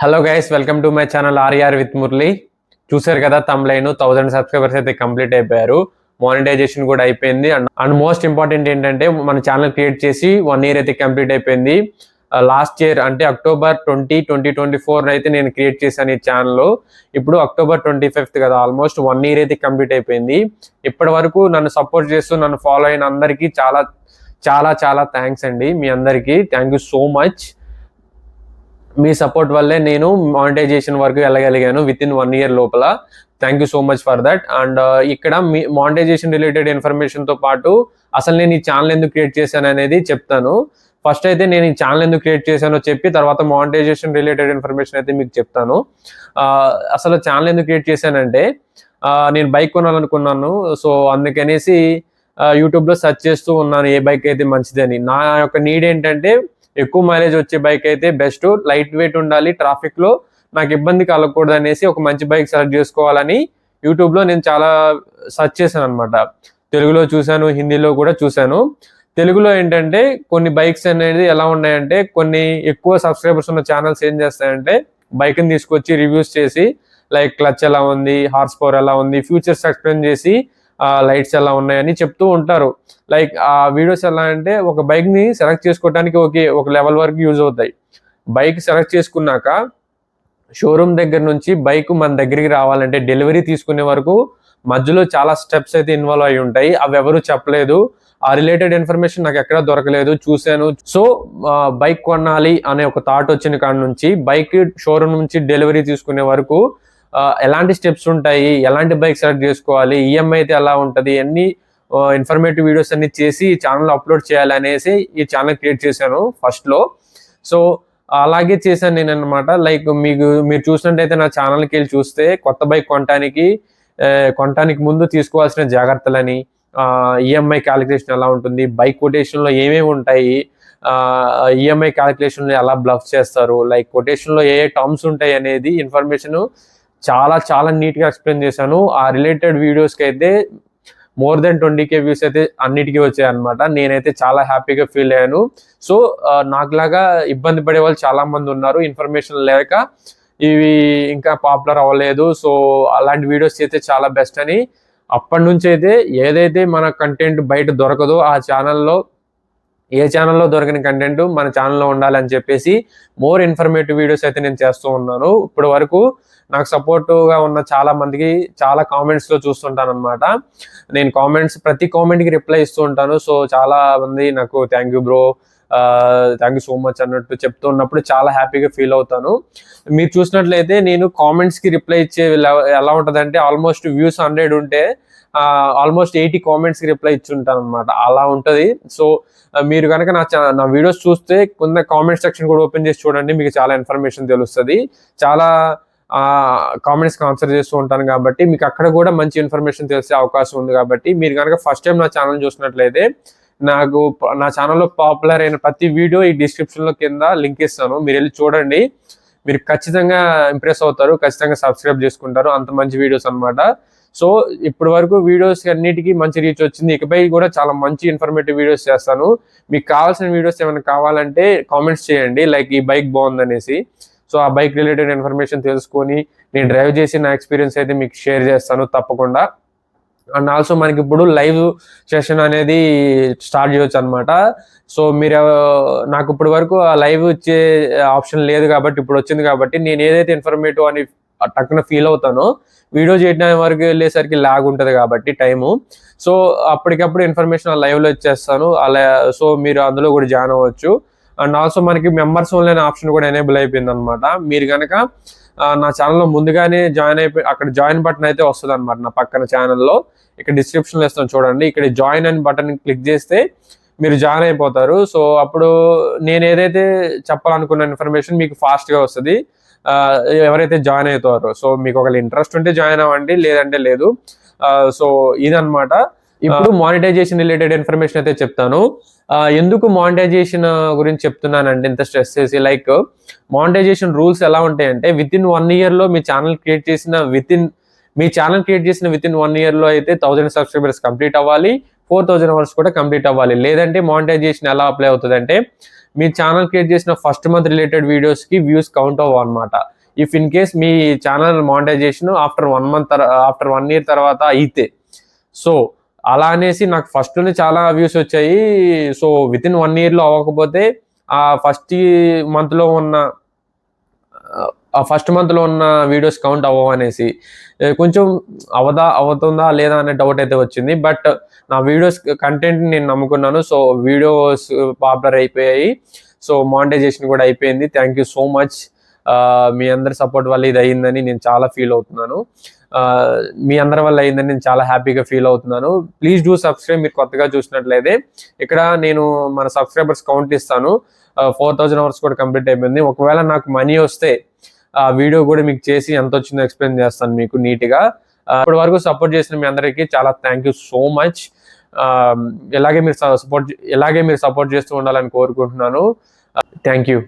Hello guys, welcome to my channel RR with Murali. చూసారు కదా తమ్లైన్ 1000 సబ్స్క్రైబర్స్ అయితే కంప్లీట్ అయిపోయారు. మానిటైజేషన్ కూడా అయిపోయింది. అండ్ మోస్ట్ ఇంపార్టెంట్ ఏంటంటే మన ఛానల్ క్రియేట్ చేసి 1 year అయితే కంప్లీట్ అయిపోయింది. లాస్ట్ ఇయర్ అంటే అక్టోబర్ 2024 అయితే నేను క్రియేట్ చేశాను ఈ ఛానల్. ఇప్పుడు అక్టోబర్ 25th కదా, ఆల్మోస్ట్ 1 year అయితే కంప్లీట్ అయిపోయింది. ఇప్పటి వరకు నన్ను సపోర్ట్ చేస్తూ నన్ను ఫాలో అయిన అందరికీ చాలా చాలా చాలా థ్యాంక్స్ అండి. మీ అందరికీ thank you so much. Me support వల్లే నేను మానిటైజేషన్ వరకు వెళ్ళగలిగాను విత్ ఇన్ 1 year లోపల. Thank you so much for that. And ఇక్కడ మీ మానిటైజేషన్ రిలేటెడ్ ఇన్ఫర్మేషన్తో పాటు అసలు నేను ఈ ఛానల్ ఎందుకు క్రియేట్ చేశాను అనేది చెప్తాను. ఫస్ట్ అయితే నేను ఈ ఛానల్ ఎందుకు క్రియేట్ చేశానో చెప్పి తర్వాత మానిటైజేషన్ రిలేటెడ్ ఇన్ఫర్మేషన్ అయితే మీకు చెప్తాను. అసలు ఛానల్ ఎందుకు క్రియేట్ చేశానంటే నేను బైక్ కొనాలనుకున్నాను. సో అందుకనేసి యూట్యూబ్లో సెర్చ్ చేస్తూ ఉన్నాను ఏ బైక్ అయితే మంచిదని. నా యొక్క నీడ్ ఏంటంటే ఎక్కువ మైలేజ్ వచ్చే బైక్ అయితే బెస్ట్, లైట్ వెయిట్ ఉండాలి, ట్రాఫిక్లో నాకు ఇబ్బంది కలగకూడదు అనేసి ఒక మంచి బైక్ సెలెక్ట్ చేసుకోవాలని యూట్యూబ్లో నేను చాలా సెర్చ్ చేశాను అనమాట. తెలుగులో చూశాను, హిందీలో కూడా చూశాను. తెలుగులో ఏంటంటే కొన్ని బైక్స్ అనేది ఎలా ఉన్నాయంటే, కొన్ని ఎక్కువ సబ్స్క్రైబర్స్ ఉన్న ఛానల్స్ ఏం చేస్తాయంటే బైక్ని తీసుకొచ్చి రివ్యూస్ చేసి లైక్ క్లచ్ ఎలా ఉంది, హార్స్ పవర్ ఎలా ఉంది, ఫ్యూచర్స్ ఎక్స్ప్లెయిన్ చేసి లైట్స్ ఎలా ఉన్నాయని చెప్తూ ఉంటారు. లైక్ ఆ వీడియోస్ ఎలా అంటే ఒక బైక్ని సెలెక్ట్ చేసుకోవడానికి ఒక లెవెల్ వరకు యూజ్ అవుతాయి. బైక్ సెలెక్ట్ చేసుకున్నాక షోరూమ్ దగ్గర నుంచి బైక్ మన దగ్గరికి రావాలంటే డెలివరీ తీసుకునే వరకు మధ్యలో చాలా స్టెప్స్ అయితే ఇన్వాల్వ్ అయి ఉంటాయి. అవి ఎవరు చెప్పలేదు, ఆ రిలేటెడ్ ఇన్ఫర్మేషన్ నాకు ఎక్కడా దొరకలేదు, చూశాను. సో బైక్ కొనాలి అనే ఒక థాట్ వచ్చిన కాడ నుంచి బైక్ షోరూమ్ నుంచి డెలివరీ తీసుకునే వరకు ఎలాంటి స్టెప్స్ ఉంటాయి, ఎలాంటి బైక్ సెలెక్ట్ చేసుకోవాలి, ఈఎంఐ అయితే ఎలా ఉంటుంది, అన్ని ఇన్ఫర్మేటివ్ వీడియోస్ అన్ని చేసి ఈ ఛానల్ అప్లోడ్ చేయాలి అనేసి ఈ ఛానల్ క్రియేట్ చేశాను ఫస్ట్లో. సో అలాగే చేశాను నేను అనమాట. లైక్ మీరు చూసినట్టయితే నా ఛానల్కి వెళ్ళి చూస్తే కొత్త బైక్ కొనటానికి ముందు తీసుకోవాల్సిన జాగ్రత్తలని, ఈఎంఐ క్యాలిక్యులేషన్ ఎలా ఉంటుంది, బైక్ కొటేషన్లో ఏమేమి ఉంటాయి, ఈఎంఐ క్యాలిక్యులేషన్లో ఎలా బ్లఫ్ చేస్తారు, లైక్ కొటేషన్లో ఏ టర్మ్స్ ఉంటాయి అనేది ఇన్ఫర్మేషన్ చాలా చాలా నీట్గా ఎక్స్ప్లెయిన్ చేశాను. ఆ రిలేటెడ్ వీడియోస్కి అయితే more than 20K వ్యూస్ అయితే అన్నిటికీ వచ్చాయి అనమాట. నేనైతే చాలా హ్యాపీగా ఫీల్ అయ్యాను. సో నాకులాగా ఇబ్బంది పడే వాళ్ళు చాలా మంది ఉన్నారు, ఇన్ఫర్మేషన్ లేక ఇవి ఇంకా పాపులర్ అవ్వలేదు. సో అలాంటి వీడియోస్ అయితే చాలా బెస్ట్ అని అప్పటి నుంచి అయితే ఏదైతే మన కంటెంట్ బయట దొరకదో ఏ ఛానల్లో దొరికిన కంటెంట్ మన ఛానల్లో ఉండాలని చెప్పేసి మోర్ ఇన్ఫర్మేటివ్ వీడియోస్ అయితే నేను చేస్తూ ఉన్నాను. ఇప్పటి వరకు నాకు సపోర్ట్గా ఉన్న చాలా మందికి చాలా కామెంట్స్లో చూస్తుంటాను అనమాట. నేను ప్రతి కామెంట్కి రిప్లై ఇస్తూ ఉంటాను. సో చాలా మంది నాకు thank you bro, thank you so much అన్నట్టు చెప్తూ ఉన్నప్పుడు చాలా హ్యాపీగా ఫీల్ అవుతాను. మీరు చూసినట్లయితే నేను కామెంట్స్కి రిప్లై ఇచ్చే ఎలా ఉంటుందంటే ఆల్మోస్ట్ వ్యూస్ 100 ఉంటే ఆల్మోస్ట్ 80 కామెంట్స్కి రిప్లై ఇచ్చుంటాను అనమాట. అలా ఉంటుంది. సో మీరు కనుక నా వీడియోస్ చూస్తే కొంత కామెంట్ సెక్షన్ కూడా ఓపెన్ చేసి చూడండి, మీకు చాలా ఇన్ఫర్మేషన్ తెలుస్తుంది. చాలా కామెంట్స్కి ఆన్సర్ చేస్తూ ఉంటాను కాబట్టి మీకు అక్కడ కూడా మంచి ఇన్ఫర్మేషన్ తెలిసే అవకాశం ఉంది. కాబట్టి మీరు కనుక ఫస్ట్ టైం నా ఛానల్ చూసినట్లయితే నా ఛానల్లో పాపులర్ అయిన ప్రతి వీడియో ఈ డిస్క్రిప్షన్లో కింద లింక్ ఇస్తాను, మీరు వెళ్ళి చూడండి. మీరు ఖచ్చితంగా ఇంప్రెస్ అవుతారు, ఖచ్చితంగా సబ్స్క్రైబ్ చేసుకుంటారు. అంత మంచి వీడియోస్ అనమాట. సో ఇప్పటి వరకు వీడియోస్ అన్నిటికీ మంచి రీచ్ వచ్చింది. ఇకపై కూడా చాలా మంచి ఇన్ఫర్మేటివ్ వీడియోస్ చేస్తాను. మీకు కావాల్సిన వీడియోస్ ఏమైనా కావాలంటే కామెంట్స్ చేయండి, లైక్ ఈ బైక్ బాగుందనేసి. సో ఆ బైక్ రిలేటెడ్ ఇన్ఫర్మేషన్ తెలుసుకొని నేను డ్రైవ్ చేసి నా ఎక్స్పీరియన్స్ అయితే మీకు షేర్ చేస్తాను తప్పకుండా. అండ్ ఆల్సో మనకి ఇప్పుడు లైవ్ సెషన్ అనేది స్టార్ట్ చేయొచ్చు అనమాట. సో మీరు నాకు ఇప్పటి వరకు ఆ లైవ్ ఇచ్చే ఆప్షన్ లేదు కాబట్టి ఇప్పుడు వచ్చింది. కాబట్టి నేను ఏదైతే ఇన్ఫర్మేటివ్ అని టక్కున ఫీల్ అవుతానో వీడియో చేయడానికి వరకు వెళ్ళేసరికి లాగ్ ఉంటుంది కాబట్టి టైము. సో అప్పటికప్పుడు ఇన్ఫర్మేషన్ లైవ్లో ఇచ్చేస్తాను అలా. సో మీరు అందులో కూడా జాయిన్ అవ్వచ్చు. అండ్ ఆల్సో మనకి మెంబర్స్ ఓన్లీ అనే ఆప్షన్ కూడా ఎనేబుల్ అయిపోయింది అనమాట. మీరు కనుక నా ఛానల్లో ముందుగానే అక్కడ జాయిన్ బటన్ అయితే వస్తుంది అనమాట. నా పక్కన ఛానల్లో ఇక్కడ డిస్క్రిప్షన్లో ఇస్తాను చూడండి. ఇక్కడ జాయిన్ అని బటన్ క్లిక్ చేస్తే మీరు జాయిన్ అయిపోతారు. సో అప్పుడు నేను ఏదైతే చెప్పాలనుకున్న ఇన్ఫర్మేషన్ మీకు ఫాస్ట్గా వస్తుంది ఎవరైతే జాయిన్ అవుతారో. సో మీకు ఒకవేళ ఇంట్రెస్ట్ ఉంటే జాయిన్ అవ్వండి, లేదంటే లేదు. సో ఇదనమాట. ఇప్పుడు మానిటైజేషన్ రిలేటెడ్ ఇన్ఫర్మేషన్ అయితే చెప్తాను. ఎందుకు మానిటైజేషన్ గురించి చెప్తున్నానంటే ఇంత స్ట్రెస్ చేసి, లైక్ మానిటైజేషన్ రూల్స్ ఎలా ఉంటాయంటే విత్ ఇన్ 1 yearలో మీ ఛానల్ క్రియేట్ చేసిన విత్ ఇన్ 1 yearలో అయితే 1000 సబ్స్క్రైబర్స్ కంప్లీట్ అవ్వాలి, 4000 అవర్స్ కూడా కంప్లీట్ అవ్వాలి. లేదంటే మానిటైజేషన్ ఎలా అప్లై అవుతుంది అంటే మీ ఛానల్ క్రియేట్ చేసిన ఫస్ట్ మంత్ రిలేటెడ్ వీడియోస్కి వ్యూస్ కౌంట్ అవ్వవు అనమాట. ఇఫ్ ఇన్ కేస్ మీ ఛానల్ మానిటైజేషన్ ఆఫ్టర్ 1 year తర్వాత అయితే, సో అలా అనేసి నాకు ఫస్ట్లోనే చాలా వ్యూస్ వచ్చాయి. సో విత్ ఇన్ 1 yearలో అవ్వకపోతే ఆ ఫస్ట్ మంత్లో ఉన్న వీడియోస్ కౌంట్ అవ్వవు అనేసి కొంచెం అవుతుందా లేదా అనే డౌట్ అయితే వచ్చింది. బట్ నా వీడియోస్ కంటెంట్ నేను నమ్ముకున్నాను. సో వీడియోస్ పాపులర్ అయిపోయాయి. సో మానిటైజేషన్ కూడా అయిపోయింది. Thank you so much. మీ అందరి సపోర్ట్ వల్ల ఇది అయ్యిందని నేను చాలా ఫీల్ అవుతున్నాను. మీ అందరి వల్ల అయిందని నేను చాలా హ్యాపీగా ఫీల్ అవుతున్నాను. Please do subscribe. మీరు కొత్తగా చూసినట్లయితే ఇక్కడ నేను మన సబ్స్క్రైబర్స్ కౌంట్ ఇస్తాను. 4000 hours కూడా కంప్లీట్ అయిపోయింది. ఒకవేళ నాకు మనీ వస్తే ఆ వీడియో కూడా మీకు చేసి ఎంత వచ్చిందో ఎక్స్ప్లెయిన్ చేస్తాను మీకు నీట్గా. ఇప్పటి వరకు సపోర్ట్ చేసిన మీ అందరికీ చాలా థ్యాంక్ యూ సో మచ్. ఇలాగే మీరు సపోర్ట్ చేస్తూ ఉండాలని కోరుకుంటున్నాను. Thank you.